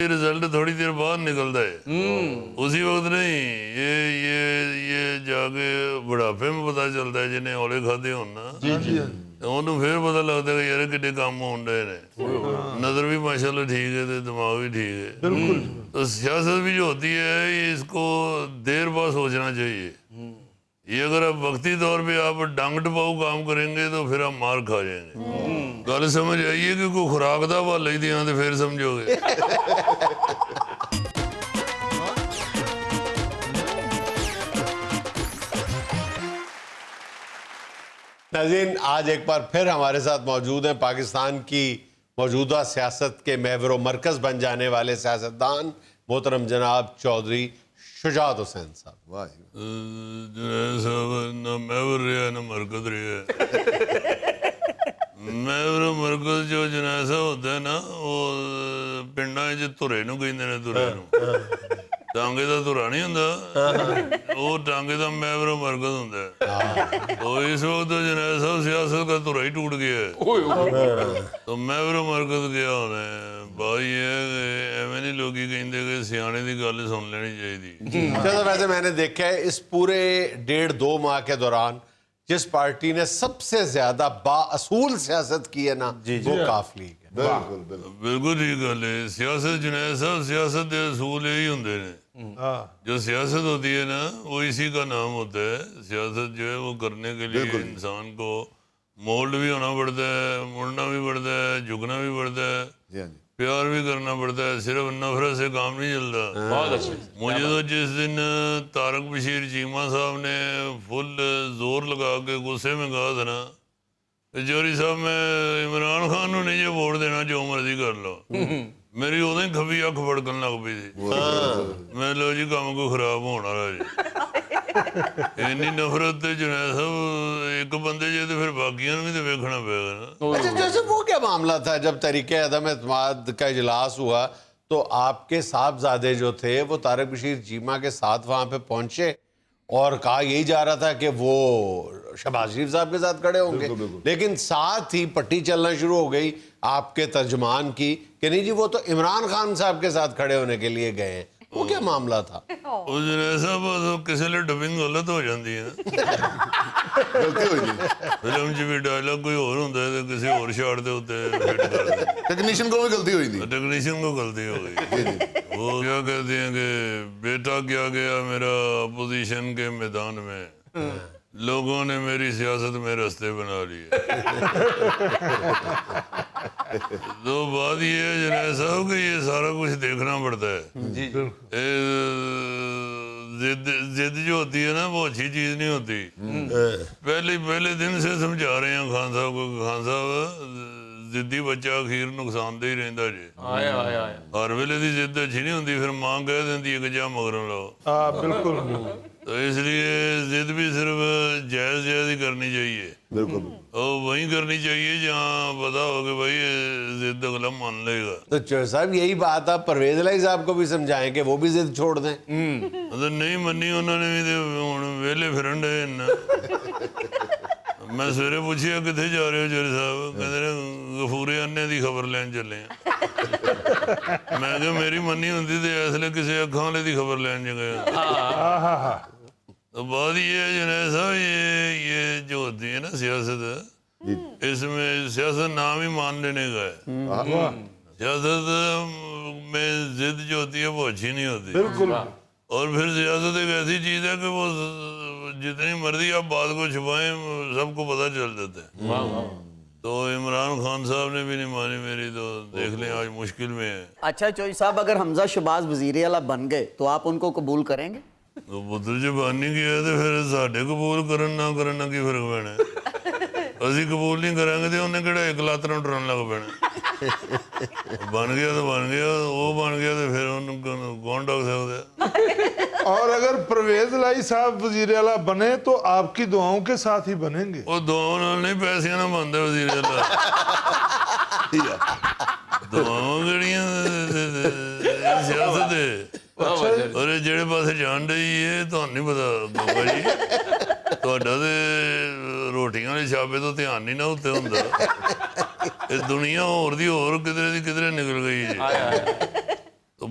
Result थोड़ी देर बाद निकलता है, उसी वक्त नहीं। ये जाके बुढ़ापे में पता चलता है जिन्हें औले खाते हो ना, ਉਹਨੂੰ ਫਿਰ ਪਤਾ ਲੱਗਦਾ ਕਿ ਯਾਰ ਕਿੱਡੇ ਕੰਮ ਹੋਣ डे ने। नज़र भी माशाल्लाह ठीक है तो दिमाग भी ठीक है। बिल्कुल। तो सियासत भी जो होती है इसको देर बाद सोचना चाहिए। ये अगर आप वक्ती तौर पे आप डांग टपाऊ काम करेंगे तो फिर आप मार खा जाएंगे। गल समझ आइए कि कोई खुराक का हवाला ही दिया तो फिर समझोगे। नाज़रीन, आज एक बार फिर हमारे साथ मौजूद हैं पाकिस्तान की मौजूदा सियासत के महवर मरकज़ बन जाने वाले सियासतदान मोहतरम जनाब चौधरी शुजात हुसैन साहब। वाह साहब, ना महवर रहा ना मरकज़ रहा। महवर मरकज़ जो जनाब साहब होता है ना, वो पिंडा धुरे नूं कहंदे ने। धुरे नूं टांगे का धुरा नहीं होंदा, वो टांगे का महवर मरकज़ होंदा है। तो इस वक्त जनाब साहब सियासत का धुरा ही टूट गया है, तो महवर मरकज़ गया होना है। भाई ये एवं नहीं लोग कहते कि सियाने की गल सुन लेनी चाहिए। चलो, वैसे मैंने देखा है इस पूरे 1.5-2 माह के दौरान जिस पार्टी ने सबसे ज्यादा बाअसूल सियासत की है ना, वो काफ लीग है। बिल्कुल ठीक गल है। सियासत जुनैद साहब, सियासत के असूल यही होंगे ने। जो सियासत होती है ना, वो इसी का नाम होता है। सियासत जो है वो करने के लिए इंसान को मोल्ड भी होना पड़ता है, मुड़ना भी पड़ता है, झुकना भी पड़ता है, प्यार भी करना पड़ता है। सिर्फ नफरत से काम नहीं चलता। बहुत अच्छे। मुझे तो जिस दिन तारक बशीर चीमा साहब ने फुल जोर लगा के गुस्से में कहा था ना, जौहरी साहब मैं इमरान खान को नहीं जो वोट देना, जो मर्जी कर लो, मेरी उदों ही खब्बी अख फड़कन लग पई थी। मैं लो जी काम को खराब होने वाला जी। इन्नी नफरत जुनैद साहब एक बंदे जे तो फिर बाकियां भी तो वेखना पेगा ना। अच्छा, जैसे वो क्या मामला था जब तरीके अदम एतमाद का इजलास हुआ तो आपके साहबजादे जो थे वो तारक बशीर चीमा के साथ वहां पे पहुंचे और कहा यही जा रहा था कि वो शहबाज शरीफ साहब के साथ खड़े होंगे, लेकिन साथ ही पट्टी चलना शुरू हो गई आपके तर्जमान की कि नहीं जी वो तो इमरान खान साहब के साथ खड़े होने के लिए गए हैं। वो क्या मामला था? साहब किसी लिए डबिंग गलत हो जाती है, फिल्म च भी डायलॉग कोई और होता है तो किसी और शाट दे उत्ते फिट कर दे। टेक्नीशियन को भी गलती हुई थी। टेक्नीशियन को गलती हो गई। वो क्या कहते हैं कि बेटा क्या गया मेरा अपोजिशन के मैदान में, लोगों ने मेरी सियासत में रास्ते बना लिए। तो बात ये है जुनैद साहब कि ये सारा कुछ देखना पड़ता है। जिद जो होती है ना वो अच्छी चीज नहीं होती। पहले दिन से समझा रहे हैं खान साहब को, खान साहब जिद्दी बच्चा अखीर नुकसानदेह ही रहता जी। हर वेले की जिद अच्छी नहीं होती, फिर मां कह देती है कि जा मगरों लो। बिल्कुल। तो इसलिए जिद भी सिर्फ जायज जायज ही करनी चाहिए। बिल्कुल। और वही करनी चाहिए जहाँ पता हो कि भाई जिद अगला मान लेगा। तो चौधरी साहब यही बात आप परवेज इलाही साहब को भी समझाएं कि वो भी जिद छोड़ दें। तो नहीं मनी उन्होंने भी हुण वेले फिरन डे न। मैं सवेरे पूछिया कितने जा रहे हो चौधरी साहब, कहते ने गफूरे अन्ने की खबर लैन चले। मैं क्या मेरी मनी होंगी तो इसलिए किसी अखां वाले की खबर लैन च गया। तो बात ये है जुनैद साहब, ये जो होती है ना सियासत, इसमें सियासत नाम ही मान लेने का है। सियासत में जिद जो होती है वो अच्छी नहीं होती। बिल्कुल। और फिर सियासत एक ऐसी चीज है कि वो जितनी मर्जी आप बात को छुपाएं सबको पता चल जाता है। तो इमरान खान साहब ने भी नहीं मानी मेरी, तो देख लें आज मुश्किल में है। अच्छा चौधरी साहब, अगर हमजा शहबाज वजीर आला बन गए तो आप उनको कबूल करेंगे? तो पुत्र जबानी की है तो फिर साढ़े कबूल करन ना की फर्क पैना है। असी कबूल नहीं करांगे तो उन्हें किहड़ा एक लात नाल टुरन लग पैना। बन गया तो बन गया, वो बन गया तो फिर उन्हें कौन डाक सकता। और अगर परवेज इलाही साहब वजीर आला बने तो आपकी दुआओं के साथ ही बनेंगे। वो दुआओं नाल नहीं, पैसे ना बनते वजीर आला। दुआओं किहड़ियां सियासत है। और ਜਿਹੜੇ ਪਾਸੇ ਜਾਣ ਡਈ ਏ ਤੁਹਾਨੂੰ ਨਹੀਂ ਪਤਾ ਬਾਬਾ ਜੀ, ਤੁਹਾਡਾ ਤੇ ਰੋਟੀਆਂ ਵਾਲੇ ਛਾਪੇ ਤੋਂ ਧਿਆਨ ਨਹੀਂ ਨਾ ਉੱਤੇ ਹੁੰਦਾ। ਇਹ ਦੁਨੀਆ ਹੋਰ ਦੀ ਹੋਰ ਕਿਧਰੇ ਦੀ ਕਿਧਰੇ ਨਿਕਲ ਗਈ ਜੀ।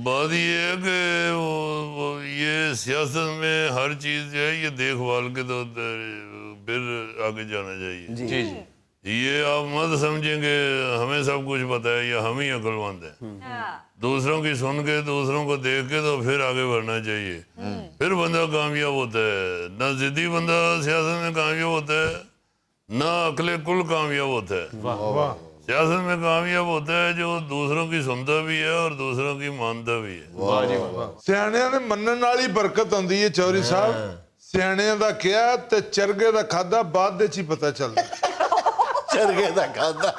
बात ये है कि वो ये सियासत में हर चीज जो है ये देखभाल के तो फिर आगे जाना चाहिए। जी जी ये आप मत समझेंगे हमें सब कुछ पता है या हम ही अक्लमंद हैं। दूसरों की सुन के दूसरों को देख के तो फिर आगे बढ़ना चाहिए, फिर बंदा कामयाब होता है। ना जिद्दी बंदा सियासत में कामयाब होता है, ना अकले कुल कामयाब होता है। वाह सियासत में कामयाब होता है जो दूसरों की सुनता भी है और दूसरों की मानता भी है। ਸਿਆਣਿਆਂ ਦੇ ਮੰਨਣ ਨਾਲ ਹੀ ਬਰਕਤ ਆਉਂਦੀ ਹੈ ਚੌਧਰੀ ਸਾਹਿਬ। ਸਿਆਣਿਆਂ ਦਾ ਕਿਹਾ ਤੇ ਚਰਗੇ ਦਾ ਖਾਦਾ ਬਾਅਦ ਦੇ ਚ ਹੀ ਪਤਾ ਚੱਲਦਾ। चरखे दा खादा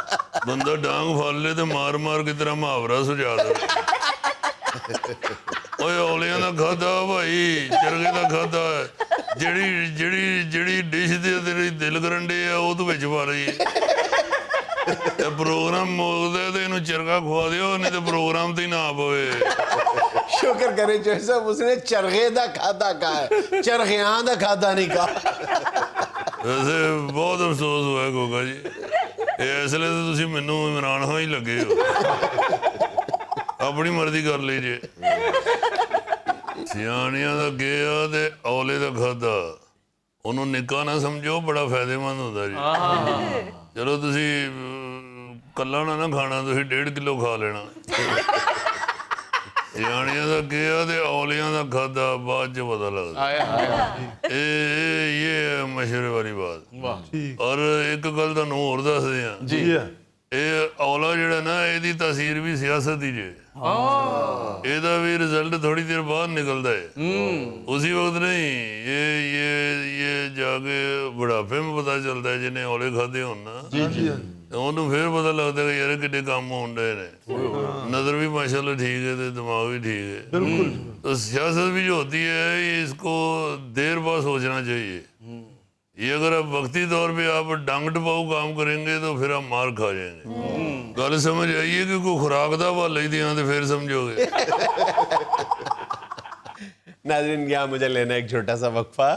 ਬੰਦਾ ਡਾਂਗ ਫੜ ਲੇ ਤੇ ਮਾਰ ਮਾਰ ਕੇ ਤੇਰਾ ਮੁਹਾਵਰਾ ਸੁਝਾ ਦੇ। ਓਏ ਔਲਿਆਂ ਦਾ ਖਾਦਾ ਭਾਈ, ਚਰਗੇ ਦਾ ਖਾਦਾ, ਜਿਹੜੀ ਡਿਸ਼ ਤੇ ਤੇਰੀ ਦਿਲ ਕਰਨ ਡੇ ਆ ਉਹ ਤੂੰ ਵਿੱਚ ਪਾ ਰਹੀ ਇਹ ਪ੍ਰੋਗਰਾਮ ਮੁੱਕਦਾ ਤੇ ਇਹਨੂੰ ਚਰਗਾ ਖਵਾ ਦਿਓ, ਨਹੀਂ ਤੇ ਪ੍ਰੋਗਰਾਮ ਤੇ ਹੀ ਨਾ ਪਵੇ। शुक्र करे चौधरी साहब उसने चरखे दा खादा कहा है, चरखियां दा खादा नहीं कहा। ਵੈਸੇ ਬਹੁਤ ਅਫਸੋਸ ਹੋਇਆ ਗੋਗਾ ਜੀ, ਇਸ ਲਈ ਤਾਂ ਤੁਸੀਂ ਮੈਨੂੰ ਇਮਰਾਨ ਖਾਨ ਹੀ ਲੱਗੇ ਹੋ। ਆਪਣੀ ਮਰਜ਼ੀ ਕਰ ਲਈ ਜੇ। ਸਿਆਣਿਆਂ ਦਾ ਗਿਆ ਤੇ ਔਲੇ ਦਾ ਖਾਦਾ, ਉਹਨੂੰ ਨਿੱਕਾ ਨਾ ਸਮਝੋ, ਬੜਾ ਫਾਇਦੇਮੰਦ ਹੁੰਦਾ ਜੀ। ਚਲੋ ਤੁਸੀਂ ਕੱਲਾ ਨਾ ਖਾਣਾ, ਤੁਸੀਂ 1.5 ਕਿਲੋ ਖਾ ਲੈਣਾ। ਸਿਆਣਿਆਂ ਦਾ ਗਿਆ ਤੇ ਔਲਿਆਂ ਦਾ ਖਾਦਾ ਬਾਅਦ ਚ ਪਤਾ ਲੱਗਦਾ। ਇਹ ਮਸ਼ਹੂਰ ਵਾਲੀ ਬਾਤ। ਔਰ ਇੱਕ ਗੱਲ ਤੁਹਾਨੂੰ ਹੋਰ ਦੱਸਦੇ ਆ ਜੀ ਇਹ ਔਲਾ ਜਿਹੜਾ ਨਾ ਇਹਦੀ ਤਾਸੀਰ ਵੀ ਸਿਆਸਤ ਦੀ ਜੇ। ਇਹਦਾ ਵੀ ਰਿਜ਼ਲਟ ਥੋੜੀ ਦੇਰ ਬਾਅਦ ਨਿਕਲਦਾ ਹੈ, ਉसी वक्त नहीं। ये जाके बुढ़ापे में पता चलता है जिन्हें औले खाधे होन ना, ਉਹਨੂੰ ਫਿਰ ਪਤਾ ਲੱਗਦਾ ਕਿ ਯਾਰ ਕਿੱਡੇ ਕੰਮ ਹੋਣ ਡਏ ਨੇ। नजर भी माशाल्लाह ठीक है तो दिमाग भी ठीक है। बिल्कुल। तो सियासत भी जो होती है ये इसको देर बाद सोचना चाहिए। ये अगर आप वक्ती तौर पे आप डांग टपाऊ काम करेंगे तो फिर आप मार खा जाएंगे। गल समझ आइए कि कोई खुराक का हवाला ही दिया तो फिर समझोगे। नाज़रीन यहाँ मुझे लेना एक छोटा सा वक्फा।